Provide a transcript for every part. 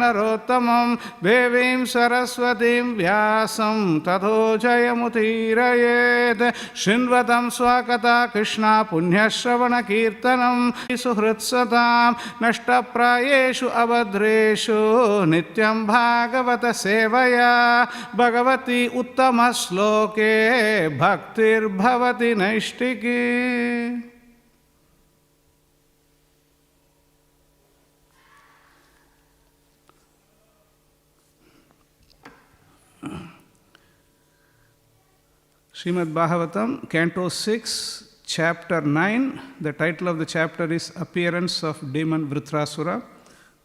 Narottamam Devim Saraswatim Vyasam Tato Jayamutirayet Shinvatam Swakata Krishna Punyashravana Kirtanam Suhritsatam Nashtaprayeshu Abhadreshu Nityam Bhagavata Sevaya Bhagavati Uttama Sloke Bhaktir Bhavati Naishtiki. Śrīmad Bhāgavatam, Canto 6, Chapter 9. The title of the chapter is Appearance of Demon Brutarasara.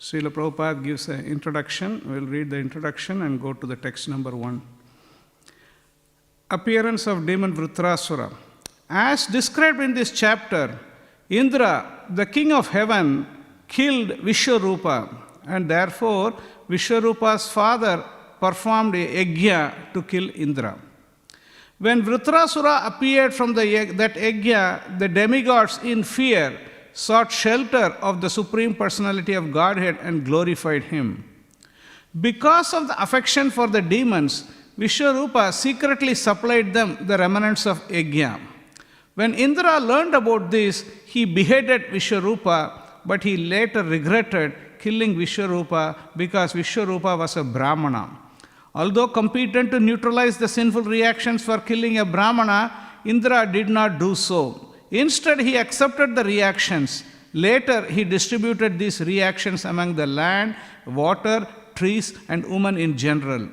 Srila Prabhupada gives an introduction. We'll read the introduction and go to the text number 1. Appearance of Demon Brutarasara. As described in this chapter, Indra, the king of heaven, killed Vishwarupa, and therefore Vishwarupa's father performed a yajna to kill Indra. When Brutarasara appeared from that yajna, the demigods in fear sought shelter of the Supreme Personality of Godhead and glorified him. Because of the affection for the demons, Vishwarupa secretly supplied them the remnants of yajna. When Indra learned about this, he beheaded Vishwarupa, but he later regretted killing Vishwarupa because Vishwarupa was a Brahmana. Although competent to neutralize the sinful reactions for killing a Brahmana, Indra did not do so. Instead, he accepted the reactions. Later, he distributed these reactions among the land, water, trees, and women in general.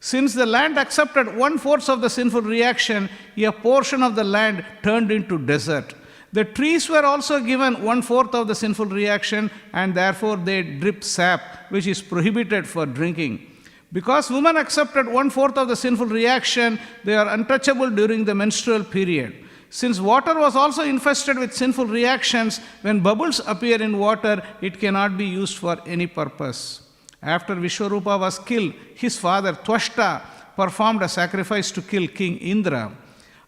Since the land accepted 1/4 of the sinful reaction, a portion of the land turned into desert. The trees were also given 1/4 of the sinful reaction, and therefore they drip sap, which is prohibited for drinking. Because women accepted 1/4 of the sinful reaction, they are untouchable during the menstrual period. Since water was also infested with sinful reactions, when bubbles appear in water, it cannot be used for any purpose. After Vishwarupa was killed, his father Twashta performed a sacrifice to kill King Indra.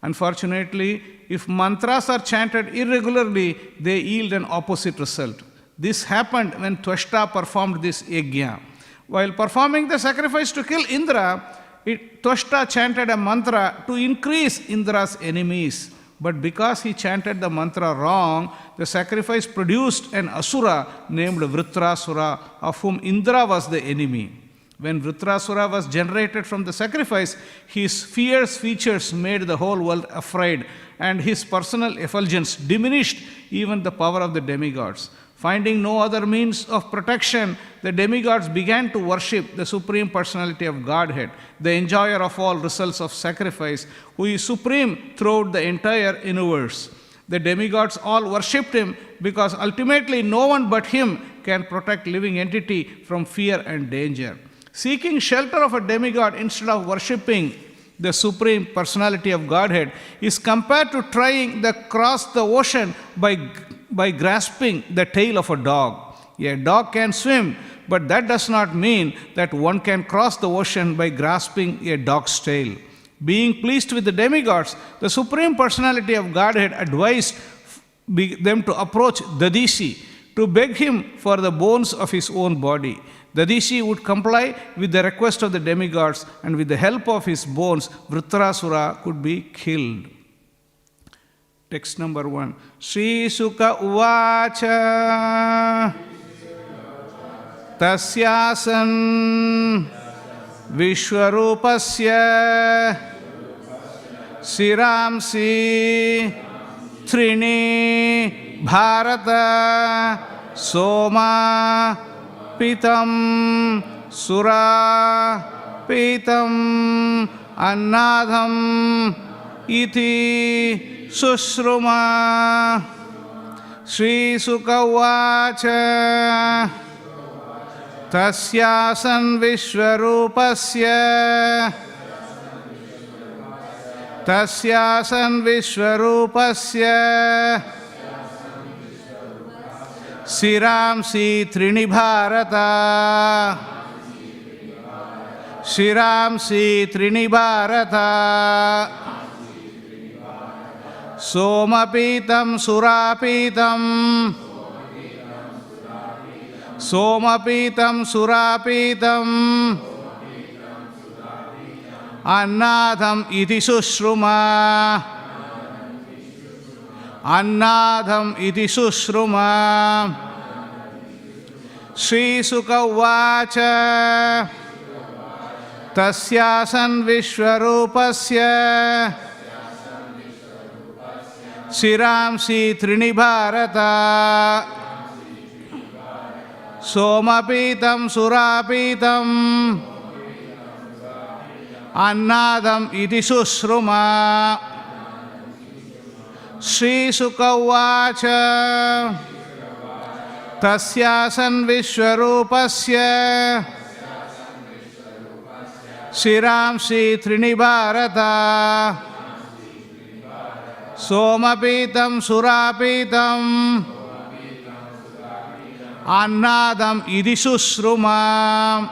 Unfortunately, if mantras are chanted irregularly, they yield an opposite result. This happened when Twashta performed this yajna. While performing the sacrifice to kill Indra, Twashta chanted a mantra to increase Indra's enemies. But because he chanted the mantra wrong, the sacrifice produced an asura named Brutarasara, of whom Indra was the enemy. When Brutarasara was generated from the sacrifice, his fierce features made the whole world afraid, and his personal effulgence diminished even the power of the demigods. Finding no other means of protection, the demigods began to worship the Supreme Personality of Godhead, the enjoyer of all results of sacrifice, who is supreme throughout the entire universe. The demigods all worshipped him because ultimately no one but him can protect living entity from fear and danger. Seeking shelter of a demigod instead of worshipping the Supreme Personality of Godhead is compared to trying to cross the ocean by grasping the tail of a dog. A dog can swim, but that does not mean that one can cross the ocean by grasping a dog's tail. Being pleased with the demigods, the Supreme Personality of Godhead advised them to approach Dadishi to beg him for the bones of his own body. Dadishi would comply with the request of the demigods, and with the help of his bones, Brutarasara could be killed. Text number 1. Sri Sukha Uvacha Tasyasan Vishwarupasya Siramsi Trini Bharata Soma Pitam Sura Pitam Annadham Iti Sushruma. Sri Sukha Uvacha Tasyasan Vishwarupasya Siramsi Trini Bharata Siramsi Trini Bharata Somapitam Surapitam Somapitam Surapitam Annadam iti Sushruma Annadam iti Sushruma Sri Sukha Uvacha Tasyasan Vishwarupasya Siramsi Trinibharata Somapitam Surapitam Annadam iti Sushruma Sri Sukha Uvacha Tasyasan Vishwarupasya Siramsi Trinibharata Somapitam Surapitam Annadam iti Sushruma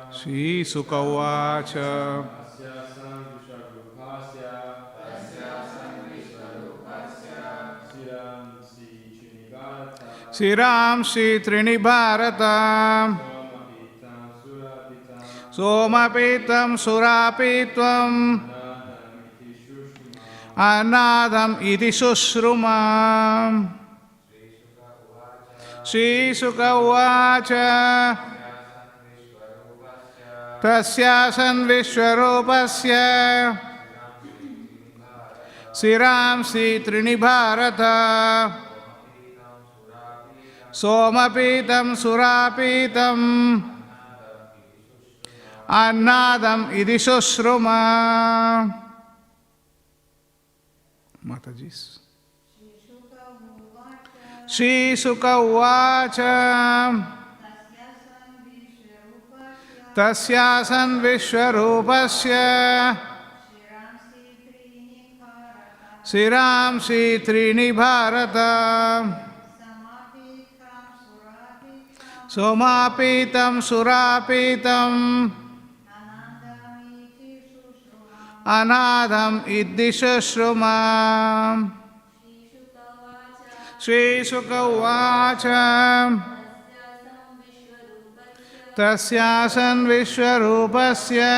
Sri Sukha Uvacha Siramsi Trinibharata Somapitam Surapitvam Annadam iti Sushruma Sri Sukha Uvacha Tasyasan Vishwarupasya Siramsi Trinibharata Somapitam Surapitam Annadam iti Sushruma Matajis Sri Sukha Uvacha Tasyasan Vishwarupasya Siramsi Trinibharata Somapitam Surapitam Anadam iti Sushruma Sri Sukha Uvacha Tasyasan Vishwarupasya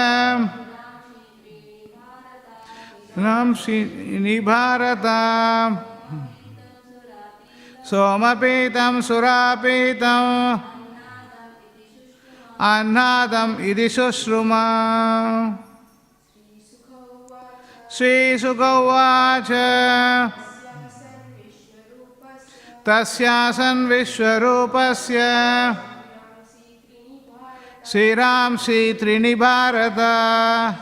Namsi Nibharata Somapitam Surapitam Annadam iti Sushruma Sri Sukha Uvacha Tasyasan Vishwarupasya Siramsi Trinibharata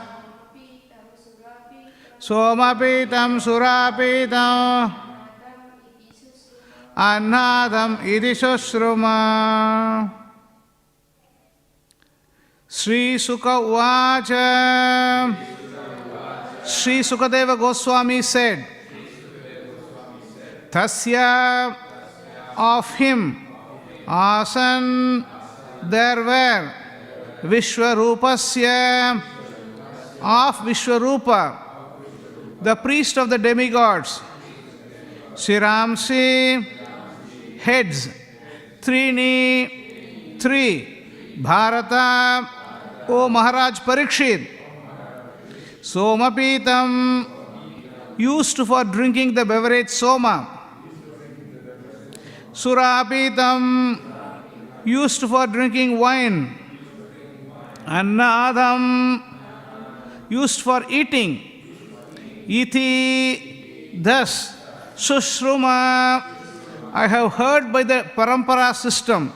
Somapitam Surapitam Annadam iti Sushruma Sri Sukha Uvacha Sri Sukadeva Goswami said, Tasya, of him, asan there were, Vishwarupasya, of Vishwarupa, the priest of the demigods, Siramsi, heads, Trini, three, Bharata, O Maharaj Parikshit, Somapitam, used for drinking the beverage Soma, Surapitam, used for drinking wine, Annadam, used for eating, Iti, thus, Sushruma, I have heard by the Parampara system.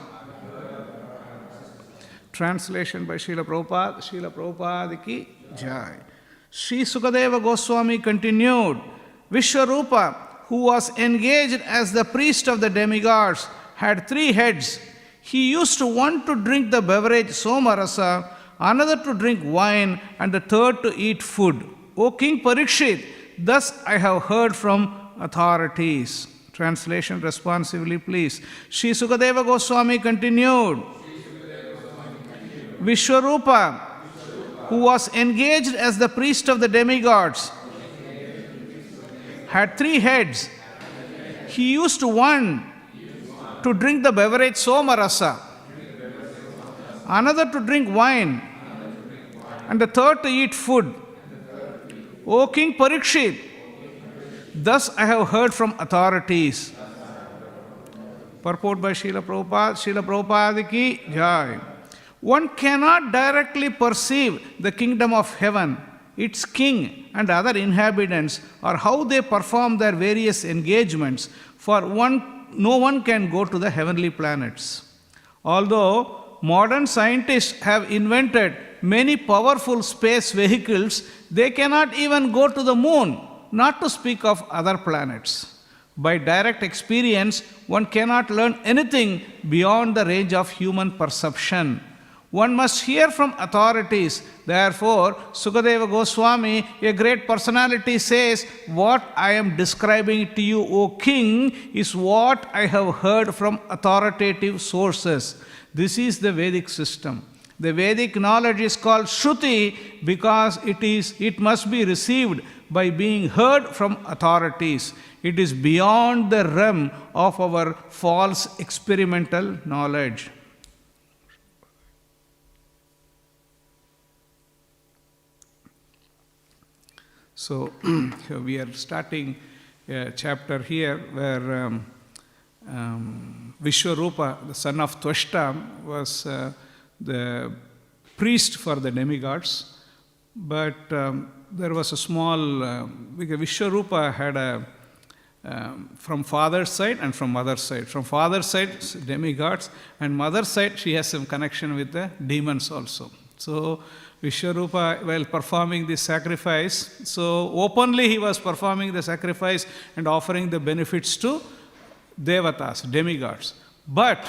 Translation by Srila Prabhupada, Srila Prabhupada ki Jai. Sri Sukadeva Goswami continued, Vishwarupa, who was engaged as the priest of the demigods, had three heads. He used one to drink the beverage Somarasa, another to drink wine, and the third to eat food. O King Parikshit, thus I have heard from authorities. Translation responsively, please. Sri Sukadeva Goswami continued, Vishwarupa, who was engaged as the priest of the demigods, had three heads. he used one to drink the beverage Somarasa, another to drink wine, and the third to eat food. O King Parikshit, thus I have heard from authorities. Purport by Srila Prabhupada. Srila Prabhupada ki jai. One cannot directly perceive the kingdom of heaven, its king and other inhabitants, or how they perform their various engagements, for no one can go to the heavenly planets. Although modern scientists have invented many powerful space vehicles, they cannot even go to the moon, not to speak of other planets. By direct experience, one cannot learn anything beyond the range of human perception. One must hear from authorities. Therefore, Sukadeva Goswami, a great personality, says, what I am describing to you, O king, is what I have heard from authoritative sources. This is the Vedic system. The Vedic knowledge is called Shruti because it must be received by being heard from authorities. It is beyond the realm of our false experimental knowledge. So, we are starting a chapter here where Vishwarupa, the son of Tvashta, was the priest for the demigods. But there was a small, because Vishwarupa had from father's side and from mother's side. From father's side, demigods, and mother's side, she has some connection with the demons also. So, Vishwarupa, while performing this sacrifice, so openly he was performing the sacrifice and offering the benefits to devatas, demigods. But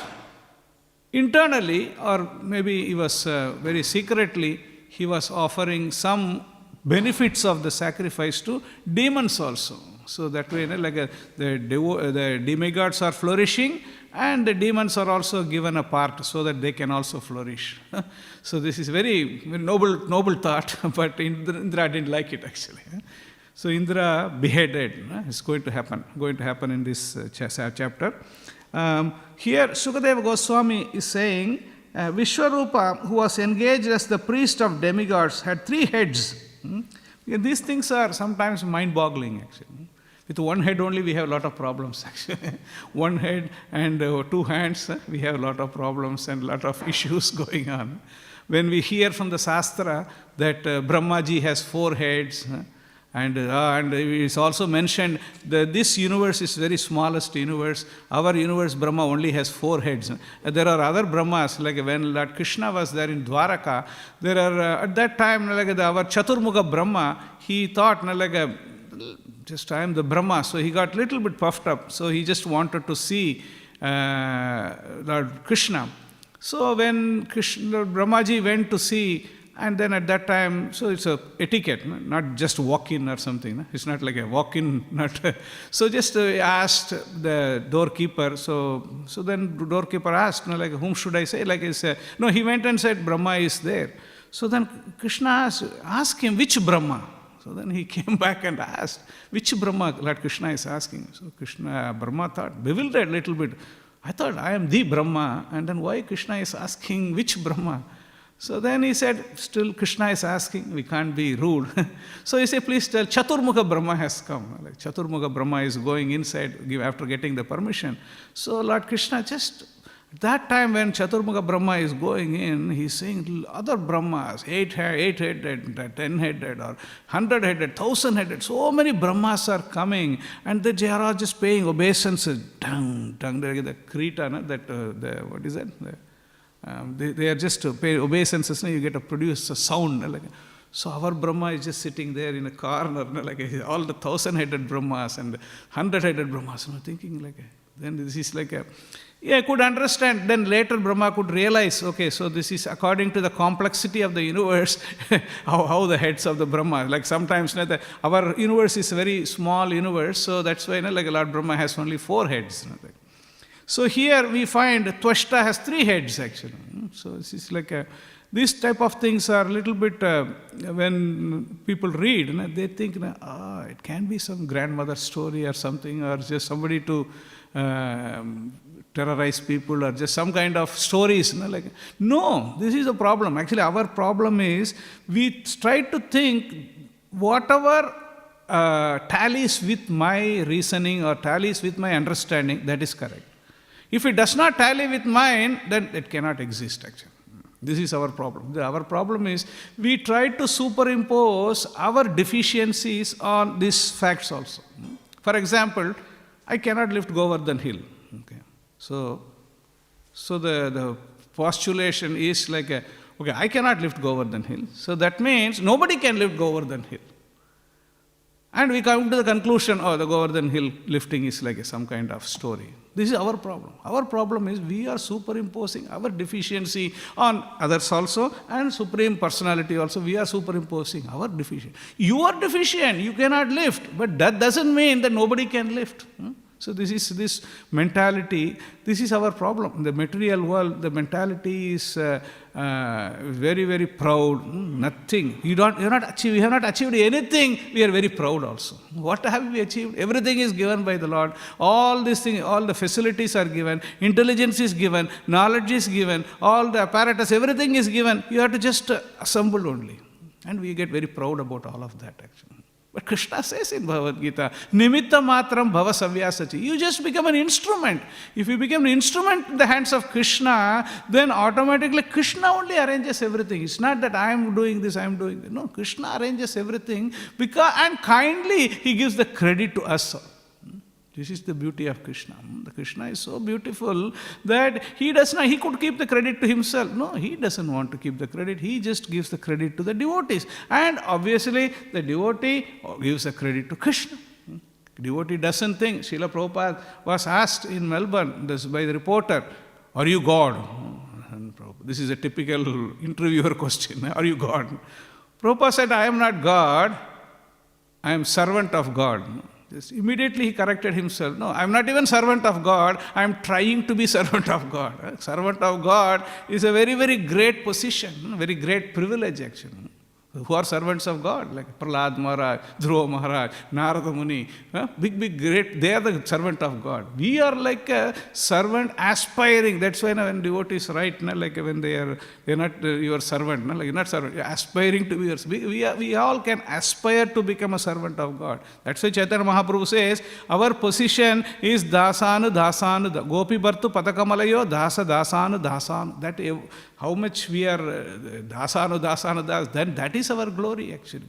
internally, or maybe he was very secretly, he was offering some benefits of the sacrifice to demons also. So that way, the demigods are flourishing, and the demons are also given a part so that they can also flourish. So this is very noble thought, but Indra didn't like it actually. So Indra beheaded. It's going to happen in this chapter. Here Sukadeva Goswami is saying, Vishwarupa, who was engaged as the priest of demigods, had 3 heads. These things are sometimes mind-boggling actually. With one head only, we have a lot of problems, actually. One head and 2 hands, we have a lot of problems and a lot of issues going on. When we hear from the Shastra that Brahmaji has 4 heads, and it is also mentioned that this universe is very smallest universe. Our universe, Brahma, only has 4 heads. There are other Brahmas, like when Lord Krishna was there in Dwaraka, there are, at that time, like our Chaturmukha Brahma, he thought, just I am the Brahma, so he got a little bit puffed up. So he just wanted to see Lord Krishna. So when Brahmaji went to see, and then at that time, so it's a etiquette, not just walk in or something. It's not like a walk in, so just asked the doorkeeper. So then the doorkeeper asked, whom should I say? No, he went and said, Brahma is there. So then Krishna asked him, which Brahma? So then he came back and asked, which Brahma Lord Krishna is asking? So Brahma thought, bewildered a little bit. I thought, I am the Brahma, and then why Krishna is asking which Brahma? So then he said, still Krishna is asking, we can't be rude. So he said, please tell, Chaturmukha Brahma has come. Chaturmukha Brahma is going inside after getting the permission. So Lord Krishna just, that time when Chaturmukha Brahma is going in, he's saying other Brahmas, 8-headed, 10-headed, or 100-headed, 1,000-headed, so many Brahmas are coming, and they are all just paying obeisances. The Krita, what is that? They are just pay obeisances, you get to produce a sound. So our Brahma is just sitting there in a corner, all the 1,000-headed Brahmas and 100-headed Brahmas. I'm thinking then this is I could understand. Then later Brahma could realize, okay, so this is according to the complexity of the universe, how the heads of the Brahma. Sometimes our universe is a very small universe, so that's why Lord Brahma has only 4 heads. So here we find Tvashta has 3 heads actually. So this is like these type of things are a little bit, when people read, they think, it can be some grandmother story or something, or just somebody to terrorize people, or just some kind of stories. No, this is a problem. Actually, our problem is we try to think whatever tallies with my reasoning or tallies with my understanding, that is correct. If it does not tally with mine, then it cannot exist actually. This is our problem. Our problem is we try to superimpose our deficiencies on these facts also. For example, I cannot lift Govardhan Hill. Okay. So the postulation is like, okay, I cannot lift Govardhan Hill. So that means nobody can lift Govardhan Hill. And we come to the conclusion, the Govardhan Hill lifting is like some kind of story. This is our problem. Our problem is we are superimposing our deficiency on others also, and Supreme Personality also. We are superimposing our deficiency. You are deficient, you cannot lift, but that doesn't mean that nobody can lift. So this mentality, this is our problem. In the material world, the mentality is very, very proud. Nothing. We have not achieved anything. We are very proud also. What have we achieved? Everything is given by the Lord. All these things, all the facilities are given. Intelligence is given. Knowledge is given. All the apparatus, everything is given. You have to just assemble only. And we get very proud about all of that actually. But Krishna says in Bhagavad Gita, Nimitta matram bhava savyasachi. You just become an instrument. If you become an instrument in the hands of Krishna, then automatically Krishna only arranges everything. It's not that I am doing this, I am doing that. No, Krishna arranges everything and kindly He gives the credit to us. This is the beauty of Krishna. The Krishna is so beautiful that he could keep the credit to himself. No, he doesn't want to keep the credit. He just gives the credit to the devotees. And obviously, the devotee gives the credit to Krishna. Devotee doesn't think. Srila Prabhupada was asked in Melbourne by the reporter, are you God? This is a typical interviewer question. Are you God? Prabhupada said, I am not God. I am servant of God. Just immediately he corrected himself. No, I am not even servant of God. I am trying to be servant of God. Servant of God is a very, very great position, very great privilege actually. Who are servants of God, like Prahlad Maharaj, Dhruva Maharaj, Narada Muni, big, great, they are the servant of God. We are like a servant aspiring. That's why when devotees write, like when they're not your servant, like you're not servant, you're aspiring to be yours. We all can aspire to become a servant of God. That's why Chaitanya Mahaprabhu says, our position is dasanu, gopi bhartu patakamalayo, dasanu. That how much we are dasanu, then that is our glory actually.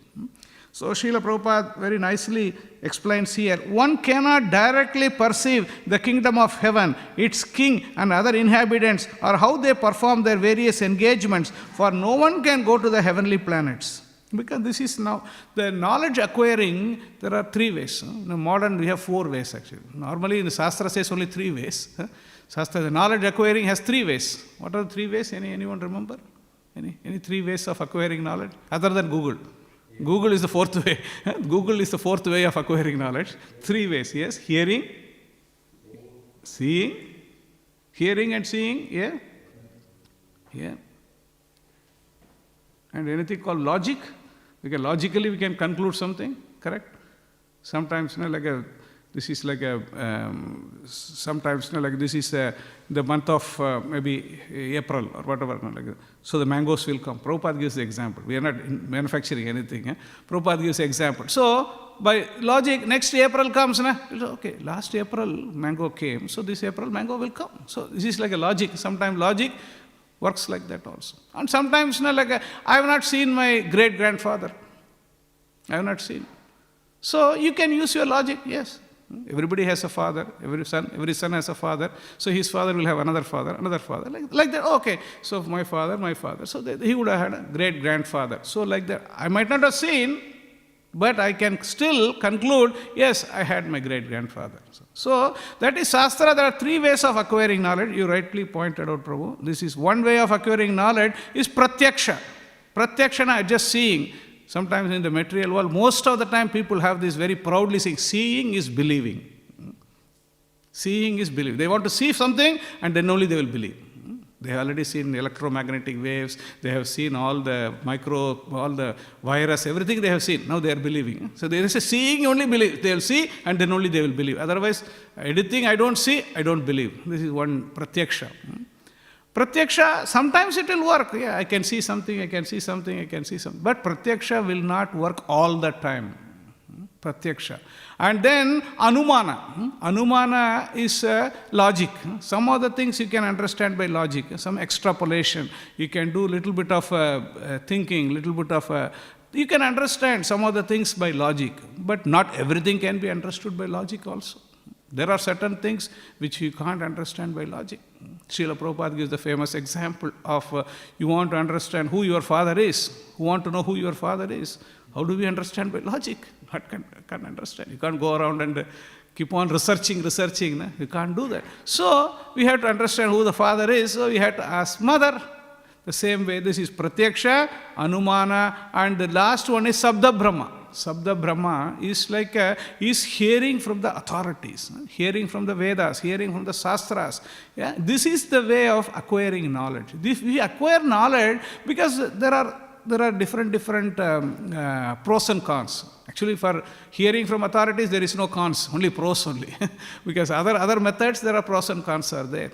So Srila Prabhupada very nicely explains here, one cannot directly perceive the kingdom of heaven, its king and other inhabitants, or how they perform their various engagements, for no one can go to the heavenly planets. Because this is now, the knowledge acquiring, there are 3 ways. In modern, we have 4 ways actually. Normally, in the Shastra says only 3 ways. Shastra, the knowledge acquiring has 3 ways. What are the 3 ways? Anyone remember? Any 3 ways of acquiring knowledge? Other than Google. Google is the 4th way. Google is the 4th way of acquiring knowledge. 3 ways, yes. Hearing, seeing, hearing and seeing, yeah. And anything called logic. Because logically we can conclude something, correct? Sometimes, this is like sometimes like this is the month of maybe April or whatever. So the mangoes will come. Prabhupada gives the example. We are not manufacturing anything. Prabhupada gives the example. So by logic, next April comes. Okay, last April mango came. So this April mango will come. So this is like a logic. Sometimes logic works like that also. And sometimes I have not seen my great-grandfather. I have not seen. So you can use your logic, yes. Everybody has a father, every son has a father, so his father will have another father, like that. Okay, so my father, so he would have had a great-grandfather. So like that, I might not have seen, but I can still conclude, yes, I had my great-grandfather. So that is Shastra. There are 3 ways of acquiring knowledge. You rightly pointed out, Prabhu. This is one way of acquiring knowledge is pratyaksha. Pratyaksha, just seeing. Sometimes in the material world, most of the time people have this very proudly saying, seeing is believing. Seeing is believing. They want to see something and then only they will believe. They have already seen electromagnetic waves, they have seen all the virus, everything they have seen. Now they are believing. So there is a seeing, only believe. They will see and then only they will believe. Otherwise, anything I don't see, I don't believe. This is one pratyaksha. Pratyaksha, sometimes it will work. Yeah, I can see something, I can see something, I can see something. But pratyaksha will not work all the time. Pratyaksha. And then Anumana. Anumana is logic. Some of the things you can understand by logic, some extrapolation. You can do little bit of thinking, little bit of... you can understand some of the things by logic, but not everything can be understood by logic also. There are certain things which you can't understand by logic. Srila Prabhupada gives the famous example of you want to understand who your father is, who want to know who your father is. How do we understand by logic? Can't understand. You can't go around and keep on researching. No? You can't do that. So, we have to understand who the father is. So, we have to ask mother. The same way, this is Pratyaksha, Anumana, and the last one is Sabda Brahma. Sabda Brahma is like is hearing from the authorities, hearing from the Vedas, hearing from the Shastras. Yeah? This is the way of acquiring knowledge. We acquire knowledge because there are different pros and cons. Actually, for hearing from authorities, there is no cons, only pros only. Because other methods, there are pros and cons are there.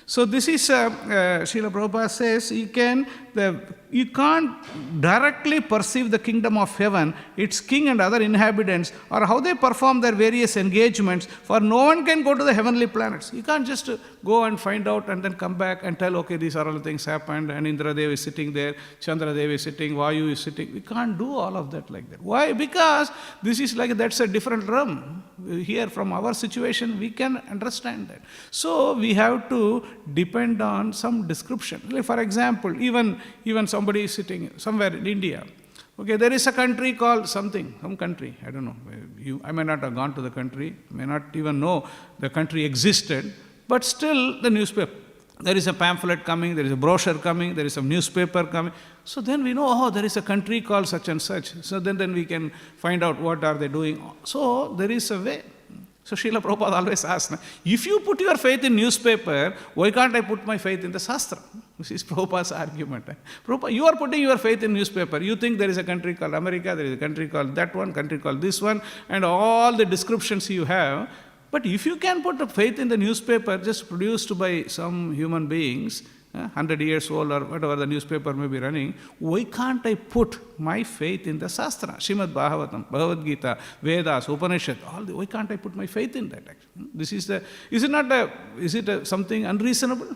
So this is, Srila Prabhupada says, you can't directly perceive the kingdom of heaven, its king and other inhabitants, or how they perform their various engagements, for no one can go to the heavenly planets. You can't just go and find out and then come back and tell, okay, these are all the things happened, and Indradev is sitting there, Chandradev is sitting, Vayu is sitting. We can't do all of that like that. Why? Because this is like, that's a different realm. Here from our situation, we can understand that. So we have to depend on some description. Like for example, even somebody is sitting somewhere in India. Okay, there is a country called some country, I don't know. I may not have gone to the country, may not even know the country existed, but still the newspaper. There is a pamphlet coming, there is a brochure coming, there is a newspaper coming. So then we know, oh, there is a country called such and such. So then we can find out what are they doing. So there is a way. So Srila Prabhupada always asks, if you put your faith in newspaper, why can't I put my faith in the Shastra? This is Prabhupada's argument. Prabhupada, you are putting your faith in newspaper. You think there is a country called America, there is a country called that one, country called this one, and all the descriptions you have. But if you can put a faith in the newspaper just produced by some human beings, 100 years old or whatever the newspaper may be running, why can't I put my faith in the Shastra, Śrīmad Bhāgavatam, Bhagavad Gita, Vedas, Upanishad, why can't I put my faith in that actually? This is is it something unreasonable?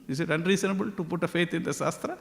Is it unreasonable to put a faith in the Shastra?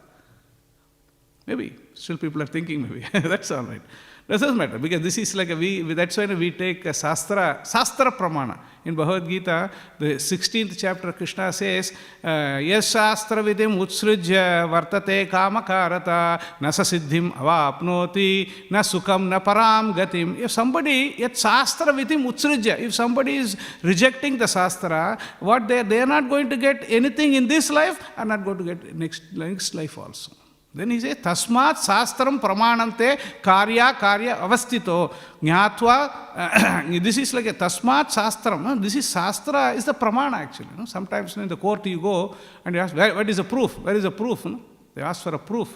Maybe. Still people are thinking maybe. That's all right. That doesn't matter, because this is like that's why we take a Shastra Pramana. In Bhagavad Gita, the 16th chapter, Krishna says, Yes Shastra vidim utsrujya vartate kamakarata nasa siddhim avapnoti na sukham na param gatim. If somebody, yet Shastra vidim utsrujya, if somebody is rejecting the Shastra, what they are not going to get anything in this life, are not going to get next life also. Then he says, Tasmat Shastram Pramanante Karya Avastito Jnatva. This is like a Tasmat Shastram. This is Shastra, is the Pramana actually. Sometimes in the court you go and you ask, what is the proof? Where is the proof? They ask for a proof.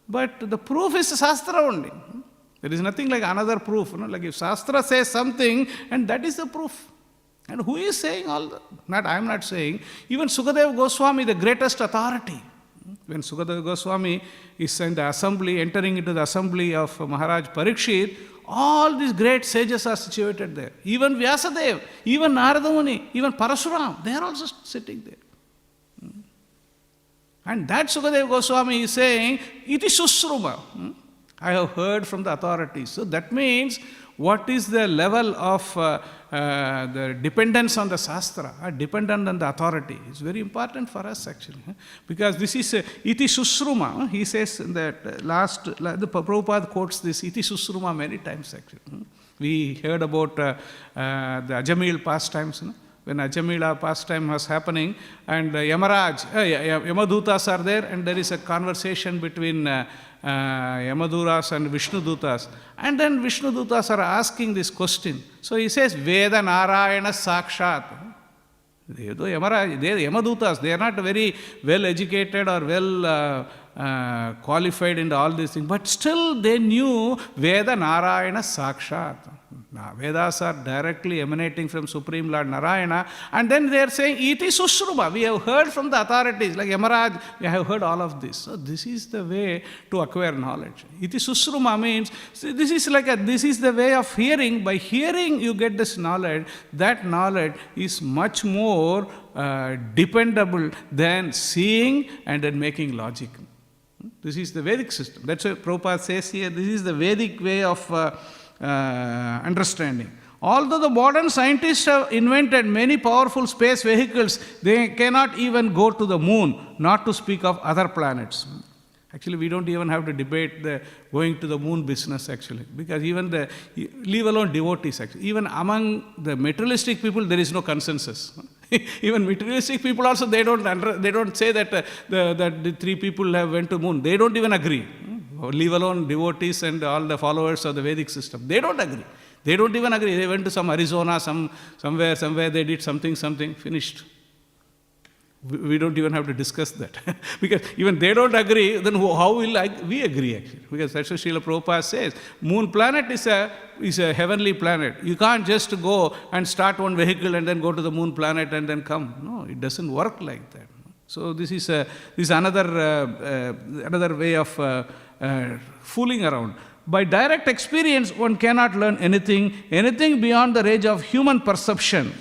But the proof is Shastra only. There is nothing like another proof. Like if Shastra says something, and that is the proof. And who is saying all that? I am not saying. Even Sukadeva Goswami, the greatest authority. When Sukadeva Goswami is in the assembly, entering into the assembly of Maharaj Parikshit, all these great sages are situated there. Even Vyasadeva, even Narada Muni, even Parasuram, they are also sitting there. And that Sukadeva Goswami is saying, Iti Susruma. I have heard from the authorities. So that means, what is the level of the dependence on the Shastra, dependent on the authority? It's very important for us actually. Because this is Iti Susruma. He says that the Prabhupada quotes this Iti Susruma many times actually. We heard about the Ajamil pastimes. When Ajamila pastime was happening, and Yamadutas are there, and there is a conversation between Yamaduras and Vishnudutas. And then Vishnudutas are asking this question. So he says, Veda Narayana Sakshat. Though Yamaraj, they are Yamadutas, they are not very well educated or well qualified in all these things, but still they knew Veda Narayana Sakshat. Vedas are directly emanating from Supreme Lord Narayana, and then they are saying, Iti Sushruma, we have heard from the authorities, like Yamaraj, we have heard all of this. So this is the way to acquire knowledge. Iti Sushruma means, this is the way of hearing. By hearing you get this knowledge. That knowledge is much more dependable than seeing and then making logic. This is the Vedic system. That's why Prabhupada says here, this is the Vedic way of understanding. Although the modern scientists have invented many powerful space vehicles, they cannot even go to the moon, not to speak of other planets. Actually, we don't even have to debate the going to the moon business, actually, because even leave alone devotees, actually, even among the materialistic people, there is no consensus. Even materialistic people also, they don't say that the three people have went to moon. They don't even agree. Leave alone devotees and all the followers of the Vedic system. They don't agree. They don't even agree. They went to some Arizona, somewhere they did something, finished. We don't even have to discuss that. Because even they don't agree, then how will we agree, actually? Because that's what Srila Prabhupada says. Moon planet is a heavenly planet. You can't just go and start one vehicle and then go to the moon planet and then come. No, it doesn't work like that. So this is another way of fooling around. By direct experience, one cannot learn anything beyond the range of human perception.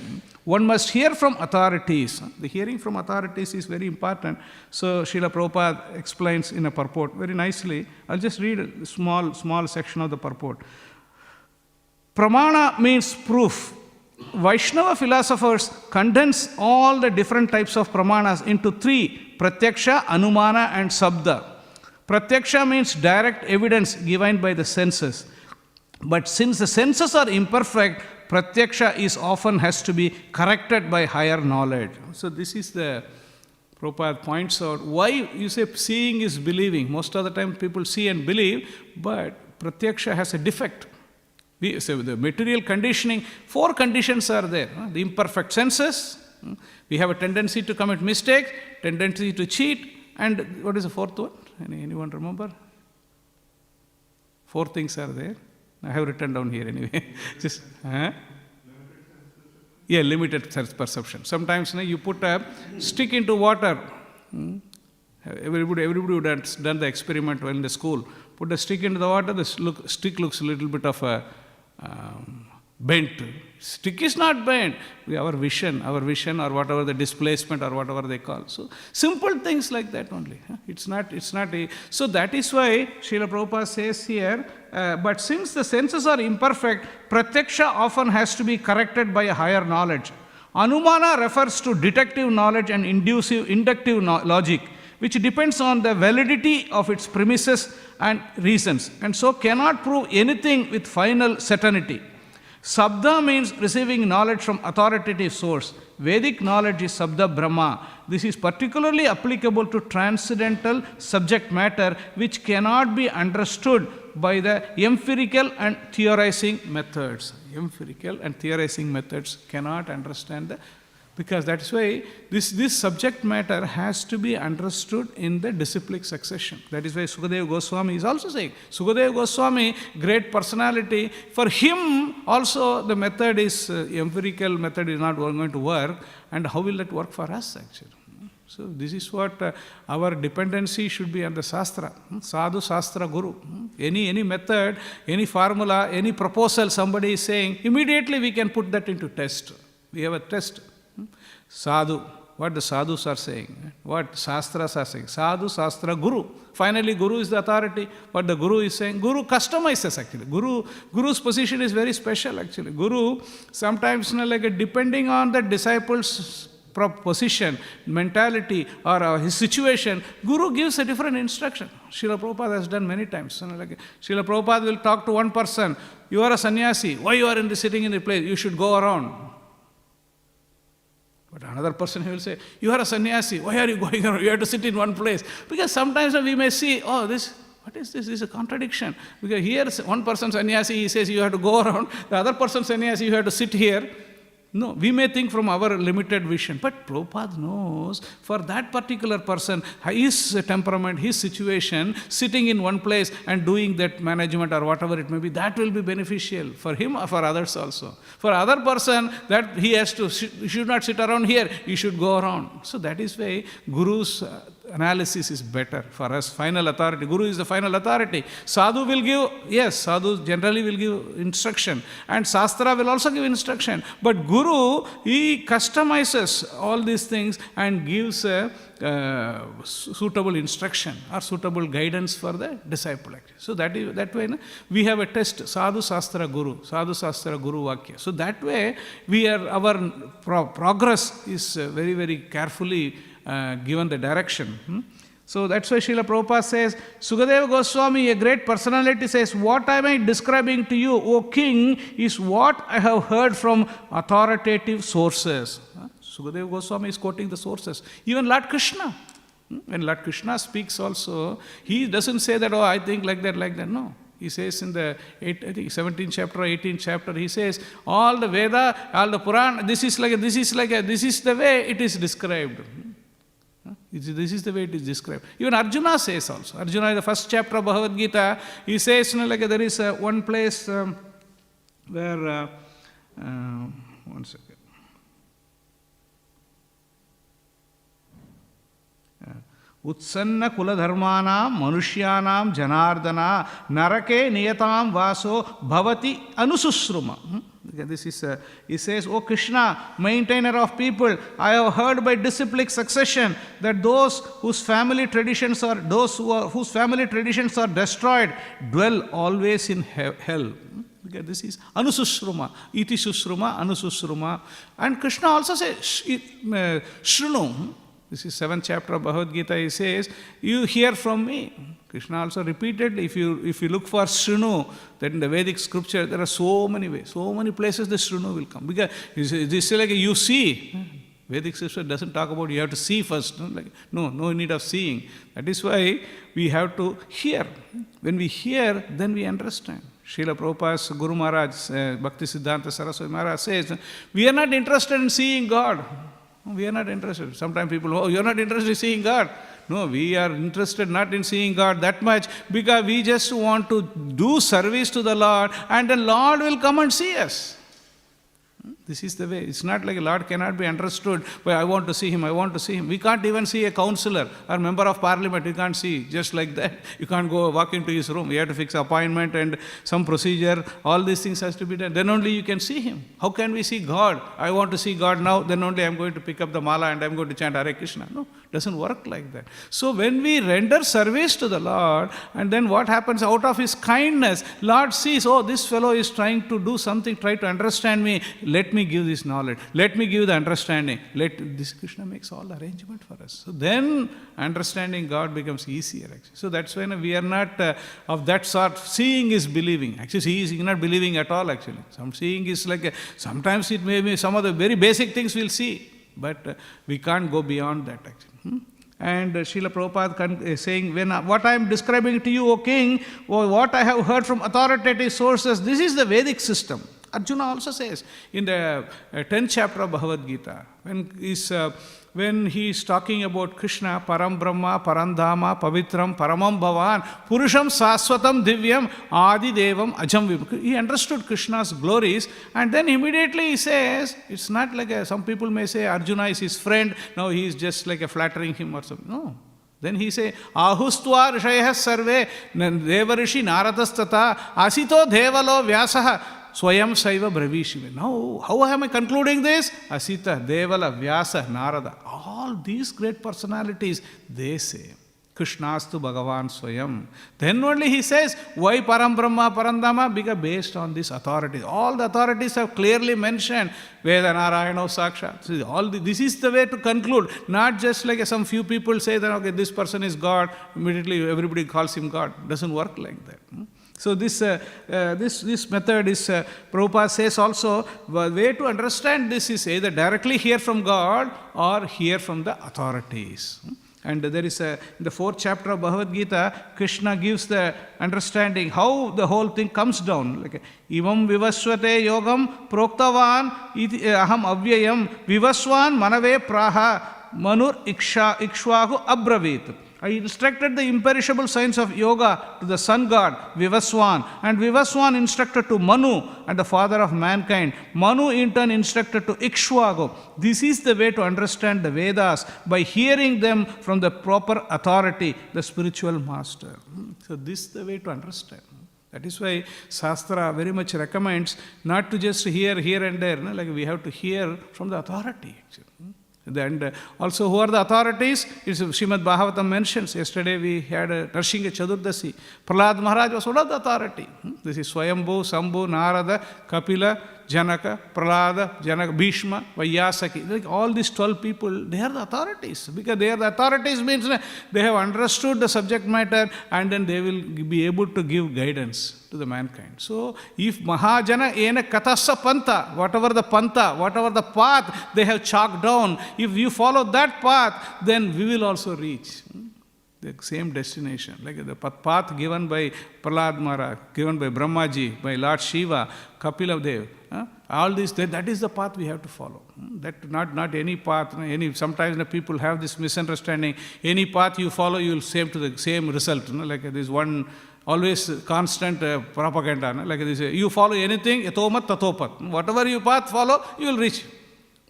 One must hear from authorities. The hearing from authorities is very important. So Srila Prabhupada explains in a purport very nicely. I'll just read a small section of the purport. Pramana means proof. Vaishnava philosophers condense all the different types of pramanas into three: Pratyaksha, Anumana and Sabda. Pratyaksha means direct evidence given by the senses. But since the senses are imperfect, Pratyaksha often has to be corrected by higher knowledge. So this is the, Prabhupada points out, why you say seeing is believing. Most of the time people see and believe, but Pratyaksha has a defect. So the material conditioning, 4 conditions are there. The imperfect senses, we have a tendency to commit mistakes, tendency to cheat, and what is the 4th one? Anyone remember? 4 things are there. I have written down here anyway. Limited sense perception. Sometimes you put a stick into water. Everybody would have done the experiment while in the school. Put the stick into the water, the stick looks a little bit of a bent. Stick is not bent. Our vision or whatever the displacement or whatever they call. So simple things like that only. It's not so that is why Srila Prabhupada says here, but since the senses are imperfect, Pratyaksha often has to be corrected by a higher knowledge. Anumana refers to deductive knowledge and inductive logic, which depends on the validity of its premises and reasons, and so cannot prove anything with final certainty. Sabda means receiving knowledge from authoritative source. Vedic knowledge is Sabda Brahma. This is particularly applicable to transcendental subject matter, which cannot be understood by the empirical and theorizing methods. Empirical and theorizing methods cannot understand because that's why this subject matter has to be understood in the disciplic succession. That is why Sukadeva Goswami is also saying, Sukadeva Goswami, great personality, for him also the method is, empirical method is not going to work, and how will that work for us actually? So this is what our dependency should be on the Shastra, Sadhu Shastra Guru. Any method, any formula, any proposal somebody is saying, immediately we can put that into test. We have a test. Sadhu, what the sadhus are saying, what Shastras are saying. Sadhu, Shastra, Guru. Finally, Guru is the authority. What the Guru is saying, Guru customizes actually. Guru's position is very special actually. Guru, sometimes depending on the disciple's position, mentality, or his situation, Guru gives a different instruction. Srila Prabhupada has done many times. Srila Prabhupada will talk to one person, you are a sannyasi, why you are sitting in the place, you should go around. But another person will say, you are a sannyasi, why are you going around? You have to sit in one place. Because sometimes we may see, what is this? This is a contradiction. Because here one person sannyasi, he says you have to go around. The other person sannyasi, you have to sit here. No, we may think from our limited vision, but Prabhupada knows for that particular person, his temperament, his situation, sitting in one place and doing that management or whatever it may be, that will be beneficial for him or for others also. For other person, that he has to, he should not sit around here, he should go around. So that is why Guru's analysis is better for us. Final authority. Guru is the final authority. Sadhu will give, yes, Sadhu generally will give instruction. And Shastra will also give instruction. But Guru, he customizes all these things and gives a suitable instruction or suitable guidance for the disciple. So that way, we have a test, Sadhu Shastra Guru, Sadhu Shastra Guru Vakya. So that way, our progress is very, very carefully given the direction. So that's why Srila Prabhupada says, Sukadeva Goswami, a great personality, says, what am I describing to you, O king, is what I have heard from authoritative sources. Sukadeva Goswami is quoting the sources. Even Lord Krishna. When Lord Krishna speaks also, he doesn't say that, oh, I think like that. No. He says in the 17th chapter, 18th chapter, he says, all the Veda, all the Purana, this is the way it is described. This is the way it is described. Even Arjuna says also. Arjuna in the first chapter of Bhagavad Gita, he says, there is one place where, one second. Utsanna kula dharmanam manushyanam janardana narake niyatam vaso bhavati anususruma. This is, he says, O Krishna, maintainer of people, I have heard by disciplic succession that those whose family traditions are destroyed dwell always in hell. This is anususruma, iti susruma, anususruma. And Krishna also says, shrunu. This is 7th chapter of Bhagavad Gita. He says, you hear from me. Krishna also repeated, if you look for Shrinu, that in the Vedic scripture, there are so many ways, so many places the Shrinu will come. Because this is like you see. Vedic scripture doesn't talk about you have to see first. No need of seeing. That is why we have to hear. When we hear, then we understand. Srila Prabhupada's Guru Maharaj, Bhaktivedanta Saraswati Maharaj says, we are not interested in seeing God. We are not interested. Sometimes people, oh, you are not interested in seeing God. No, we are interested not in seeing God that much because we just want to do service to the Lord and the Lord will come and see us. This is the way. It's not like a Lord cannot be understood by I want to see him, I want to see him. We can't even see a councillor or member of parliament. We can't see just like that. You can't go walk into his room. We have to fix appointment and some procedure. All these things has to be done. Then only you can see him. How can we see God? I want to see God now. Then only I'm going to pick up the mala and I'm going to chant Hare Krishna. No, it doesn't work like that. So when we render service to the Lord and then what happens out of his kindness, Lord sees, oh, this fellow is trying to do something, try to understand me. Let me give this knowledge. Let me give the understanding. This Krishna makes all the arrangement for us. So then understanding God becomes easier actually. So that's when we are not of that sort. Seeing is believing. Actually, he is not believing at all actually. Some seeing is like, sometimes it may be some of the very basic things we'll see. But we can't go beyond that actually. And Srila Prabhupada is saying, what I am describing to you, O king, or what I have heard from authoritative sources, this is the Vedic system. Arjuna also says in the 10th chapter of Bhagavad Gita, when he is talking about Krishna, Param Brahma, Parandhama, Pavitram, Paramam Bhavan, Purusham Saswatam Divyam, Adi Devam Ajam Vim. He understood Krishna's glories and then immediately he says, it's not like some people may say Arjuna is his friend, now he is just like flattering him or something. No. Then he say, Ahustva Rishayah Sarve, Devarishi Naratastata, Asito Devalo Vyasaha, Swayam Saiva Bravishime. Now, how am I concluding this? Asita, Devala, Vyasa, Narada. All these great personalities, they say, Krishnastu Bhagavan Swayam. Then only he says, why Param Brahma, Parandama? Because based on this authority. All the authorities have clearly mentioned Veda Narayana Sakshat. So this is the way to conclude. Not just like some few people say that, okay, this person is God. Immediately everybody calls him God. Doesn't work like that. So this method is, Prabhupada says also, the way to understand this is either directly hear from God or hear from the authorities. And there is in the 4th chapter of Bhagavad Gita, Krishna gives the understanding how the whole thing comes down. Like, Imam vivasvate yogam proktavan iti aham avyayam vivaswan manave praha manur ikshvahu abravit. I instructed the imperishable science of yoga to the sun god Vivaswan, and Vivaswan instructed to Manu and the father of mankind. Manu in turn instructed to Ikshvaku. This is the way to understand the Vedas, by hearing them from the proper authority, the spiritual master. So this is the way to understand. That is why Shastra very much recommends not to just hear here and there. Like we have to hear from the authority, actually. And also, who are the authorities? Śrīmad Bhāgavatam mentions. Yesterday we had Narsingha Chadurdasi. Prahlad Maharaj was one of the authority. This is Swayambhu, Sambhu, Narada, Kapila, Janaka, Prahlada, Janaka, Bhishma, Vaiyasaki. Like all these 12 people, they are the authorities. Because they are the authorities means they have understood the subject matter, and then they will be able to give guidance to the mankind. So, if Mahajana ena katasa panta, whatever the path they have chalked down, if you follow that path, then we will also reach the same destination. Like the path given by Prahlad Maharaj, given by Brahmaji, by Lord Shiva, Kapila Dev, all this, that is the path we have to follow. That not any path. Sometimes the people have this misunderstanding. Any path you follow, you will same to the same result. Like this one always constant propaganda. Like this, you follow anything, yatomat tatopat. Whatever you path follow, you will reach.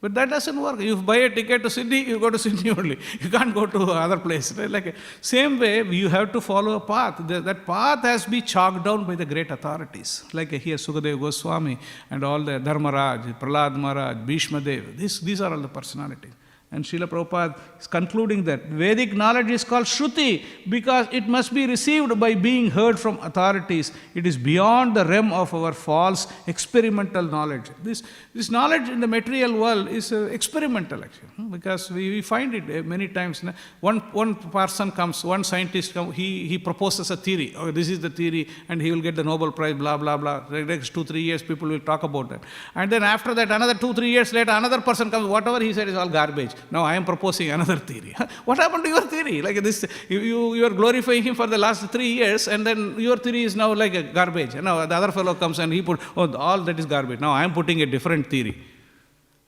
But that doesn't work. You buy a ticket to Sydney, you go to Sydney only. You can't go to other place. Right? Like same way, you have to follow a path. That path has been chalked down by the great authorities. Like here, Sukadeva Goswami and all the Dharmaraj, Prahlad Maharaj, Bhishma Dev. These are all the personalities. And Srila Prabhupada is concluding that Vedic knowledge is called Shruti because it must be received by being heard from authorities. It is beyond the realm of our false experimental knowledge. This knowledge in the material world is experimental actually, because we find it many times. One person comes, one scientist comes, he proposes a theory. Oh, this is the theory, and he will get the Nobel Prize, blah, blah, blah. The next 2-3 years, people will talk about that. And then after that, another 2-3 years later, another person comes, whatever he said is all garbage. Now I am proposing another theory. What happened to your theory? Like this, you are glorifying him for the last 3 years, and then your theory is now like a garbage. Now the other fellow comes and he put, oh, all that is garbage. Now I am putting a different theory.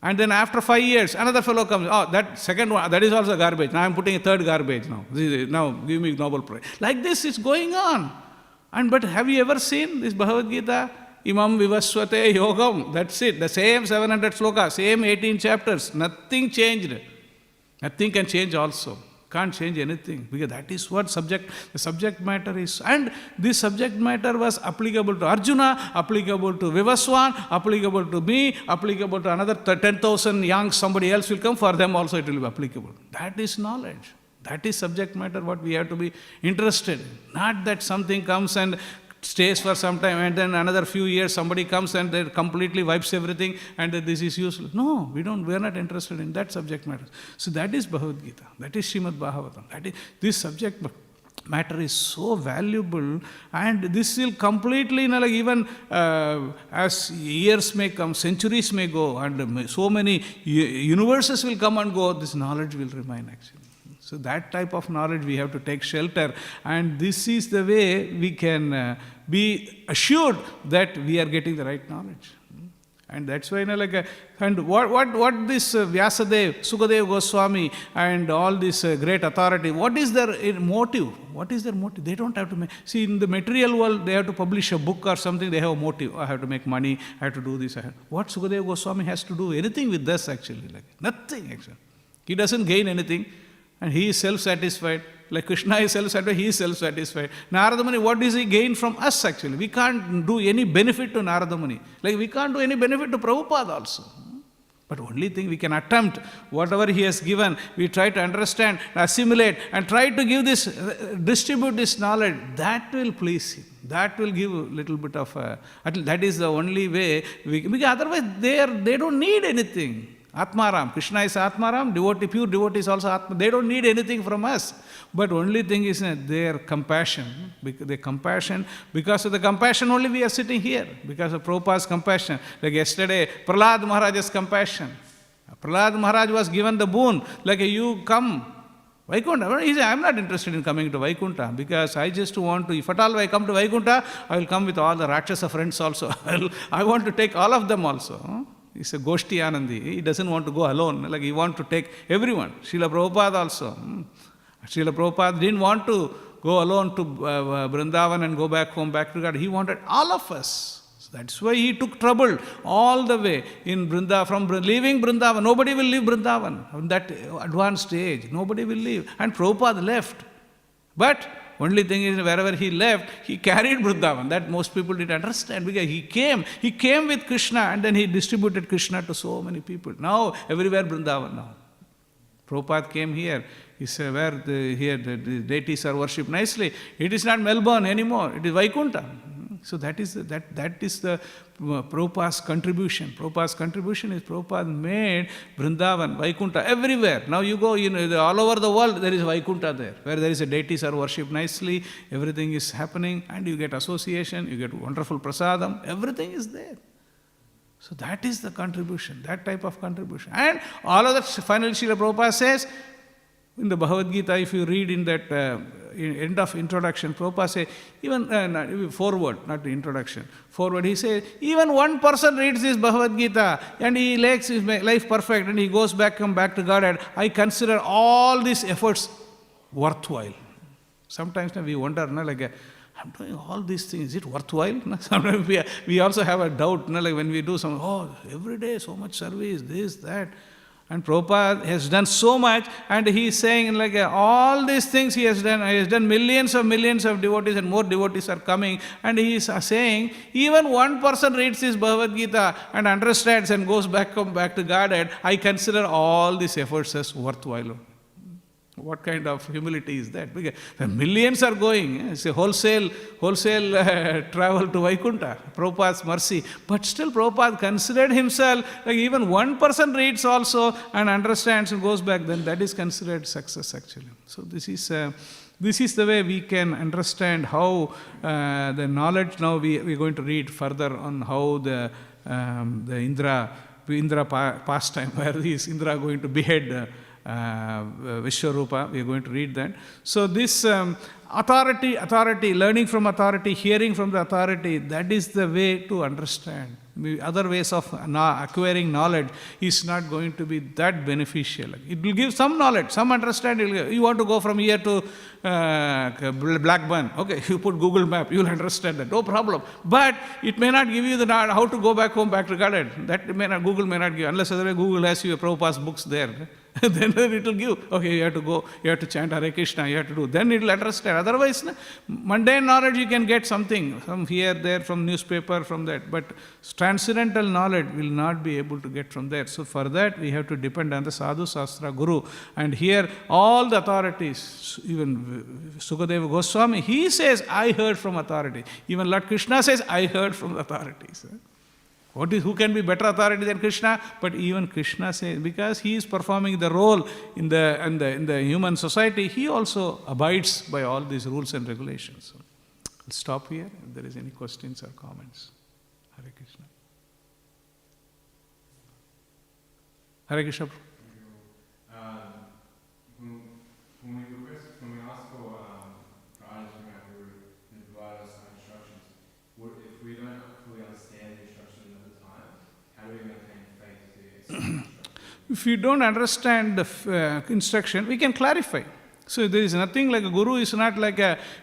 And then after 5 years, another fellow comes, oh, that second one, that is also garbage. Now I am putting a third garbage now. Now give me Nobel Prize. Like this is going on. But have you ever seen this Bhagavad Gita? Imam vivasvate yogam, that's it. The same 700 slokas, same 18 chapters. Nothing changed. Nothing can change also. Can't change anything. Because that is what the subject matter is. And this subject matter was applicable to Arjuna, applicable to Vivaswan, applicable to me, applicable to another 10,000 young, somebody else will come, for them also it will be applicable. That is knowledge. That is subject matter, what we have to be interested in. Not that something comes and stays for some time, and then another few years somebody comes and they completely wipes everything, and this is useless. No, we are not interested in that subject matter. So that is Bhagavad Gita. That is Śrīmad Bhāgavatam. This subject matter is so valuable, and this will completely, like even as years may come, centuries may go, and so many universes will come and go, this knowledge will remain actually. So that type of knowledge we have to take shelter, and this is the way we can be assured that we are getting the right knowledge. And that's why, and what this Vyasadeva, Sukadeva Goswami, and all this great authority, what is their motive? What is their motive? They don't have to make, see, in the material world, they have to publish a book or something, they have a motive. I have to make money, I have to do this. What Sukadeva Goswami has to do? Anything with this actually, nothing actually. He doesn't gain anything. And he is self-satisfied. Like Krishna is self-satisfied, he is self-satisfied. Narada Muni, what does he gain from us actually? We can't do any benefit to Narada Muni. Like we can't do any benefit to Prabhupada also. But only thing we can attempt, whatever he has given, we try to understand, assimilate, and try to give this, distribute this knowledge. That will please him. That will give a little bit of that is the only way, because otherwise they don't need anything. Atmaram. Krishna is Atmaram, devotee, pure devotee is also Atma. They don't need anything from us. But only thing is their compassion. Because of the compassion only we are sitting here. Because of Prabhupada's compassion. Like yesterday, Prahlad Maharaj's compassion. Prahlad Maharaj was given the boon. Like you come Vaikuntha. He said, I am not interested in coming to Vaikuntha because I just want to, if at all I come to Vaikuntha, I will come with all the Rakshasa friends also. I want to take all of them also. He's a Goshti Anandi. He doesn't want to go alone. Like he wants to take everyone. Srila Prabhupada also. Srila Prabhupada didn't want to go alone to Vrindavan and go back home, back to God. He wanted all of us. That's why he took trouble all the way in Vrindavan, from leaving Vrindavan. Nobody will leave Vrindavan on that advanced stage. Nobody will leave. And Prabhupada left. But only thing is, wherever he left, he carried Vrindavan. That most people didn't understand because he came with Krishna and then he distributed Krishna to so many people. Now, everywhere Vrindavan now. Prabhupada came here. He said, where here the deities are worshipped nicely. It is not Melbourne anymore. It is Vaikuntha. So that is the Prabhupada's contribution. Prabhupada's contribution is Prabhupada made Vrindavan, Vaikuntha, everywhere. Now you go, all over the world there is Vaikuntha there, where there is a deities are worshipped nicely, everything is happening, and you get association, you get wonderful prasadam, everything is there. So that is the contribution, that type of contribution. And all of that, finally Srila Prabhupada says, in the Bhagavad Gita, if you read in that end of introduction, Prabhupada says, even forward, not the introduction, forward, he says, even one person reads this Bhagavad Gita and he makes his life perfect and he goes back, come back to Godhead, I consider all these efforts worthwhile. Sometimes we wonder, I'm doing all these things, is it worthwhile? Sometimes we also have a doubt, like when we do some, every day so much service, this, that. And Prabhupada has done so much, and he is saying all these things he has done millions of devotees, and more devotees are coming, and he is saying, even one person reads this Bhagavad Gita and understands and goes back to Godhead, I consider all these efforts as worthwhile. What kind of humility is that? Because the millions are going, it's a wholesale travel to Vaikuntha, Prabhupada's mercy. But still Prabhupada considered himself, even one person reads also and understands and goes back, then that is considered success actually. So this is the way we can understand how the knowledge, now we are going to read further on how the Indra pastime, where is Indra going to behead Vishwarupa, we are going to read that. So this authority, learning from authority, hearing from the authority, that is the way to understand. Other ways of acquiring knowledge is not going to be that beneficial. It will give some knowledge, some understanding. You want to go from here to Blackburn, okay, you put Google map, you will understand that, no problem. But it may not give you the how to go back home, back to Godhead. That Google may not give, unless otherwise Google has you Prabhupada's books there. Then it will give, okay, you have to go, you have to chant Hare Krishna, you have to do. Then it will understand. Otherwise, mundane knowledge you can get something, from here, there, from newspaper, from that. But transcendental knowledge will not be able to get from there. So for that, we have to depend on the Sadhu Sastra Guru. And here, all the authorities, even Sukadeva Goswami, he says, I heard from authority. Even Lord Krishna says, I heard from authorities. Who can be better authority than Krishna? But even Krishna says, because he is performing the role in the human society, he also abides by all these rules and regulations. So, I'll stop here if there is any questions or comments. Hare Krishna. Hare Krishna. When we ask for guidance from our Guru and provide us some instructions, if we don't fully understand the instructions at the time, how do we maintain faith to instructions? If you don't understand the instruction, we can clarify. So there is nothing like a guru is not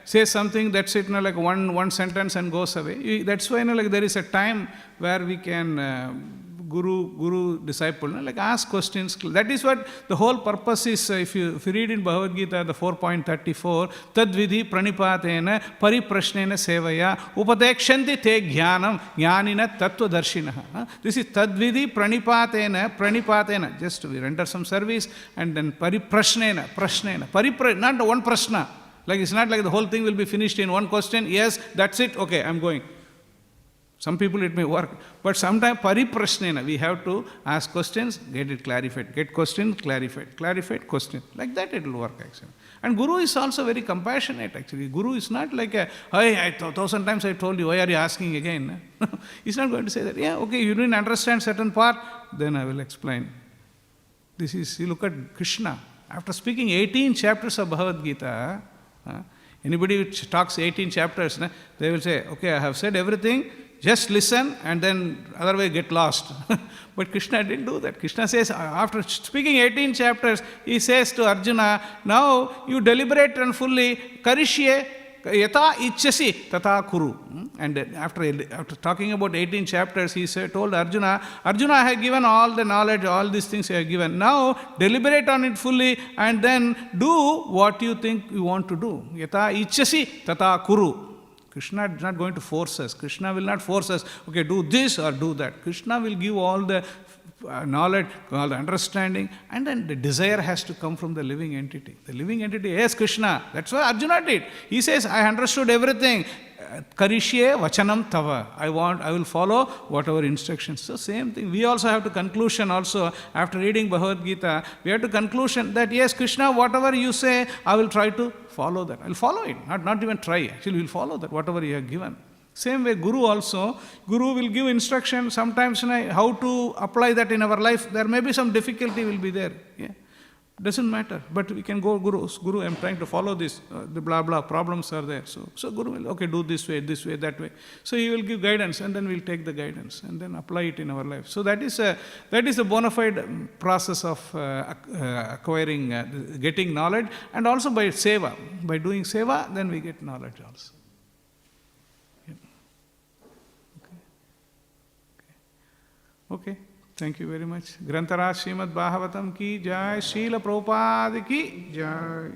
says something, that's it, like one sentence and goes away. That's why there is a time where we can guru disciple, ask questions. That is what the whole purpose is. If you read in Bhagavad Gita, the 4.34, Tadvidhi pranipatena pariprashnena sevaya upadekshanti te jnanam jnanina tattvadarshinaha. This is Tadvidhi pranipatena. Just we render some service and then prashnena, not one prashna. It's not like the whole thing will be finished in one question. Yes, that's it. Okay, I'm going. Some people it may work, but sometimes pariprashnena, we have to ask questions, get it clarified, get questions, clarified, question. Like that it will work actually. And Guru is also very compassionate actually. Guru is not like hey, 1,000 times I told you, why are you asking again? He's not going to say that, yeah, okay, you didn't understand certain part, then I will explain. This is, you look at Krishna. After speaking 18 chapters of Bhagavad Gita, anybody which talks 18 chapters, they will say, okay, I have said everything, just listen and then otherwise get lost. But Krishna didn't do that. Krishna says, after speaking 18 chapters, he says to Arjuna, now you deliberate and fully, karishye yata ichchasi tata kuru. And after talking about 18 chapters, he told Arjuna, Arjuna, I have given all the knowledge, all these things I have given. Now deliberate on it fully and then do what you think you want to do. Yata ichchasi tata kuru. Krishna is not going to force us. Krishna will not force us, okay, do this or do that. Krishna will give all the knowledge, all the understanding, and then the desire has to come from the living entity. The living entity, yes, Krishna. That's what Arjuna did. He says, I understood everything. Karishye vachanam tava. I will follow whatever instructions. So same thing. We also have to conclusion also, after reading Bhagavad Gita, we have to conclusion that yes, Krishna, whatever you say, I will try to follow that. I will follow it. Not even try. Actually, we will follow that, whatever you have given. Same way, Guru also. Guru will give instruction. Sometimes how to apply that in our life. There may be some difficulty will be there. Yeah. Doesn't matter, but we can go Guru, I'm trying to follow this, the blah blah problems are there. So Guru will, okay, do this way, that way. So he will give guidance, and then we'll take the guidance and then apply it in our life. So that is a bona fide process of acquiring, getting knowledge, and also by seva. By doing seva, then we get knowledge also. Yeah. Okay. Thank you very much. Grantharaj Śrīmad Bhāgavatam ki jai, Srila Prabhupada ki jai.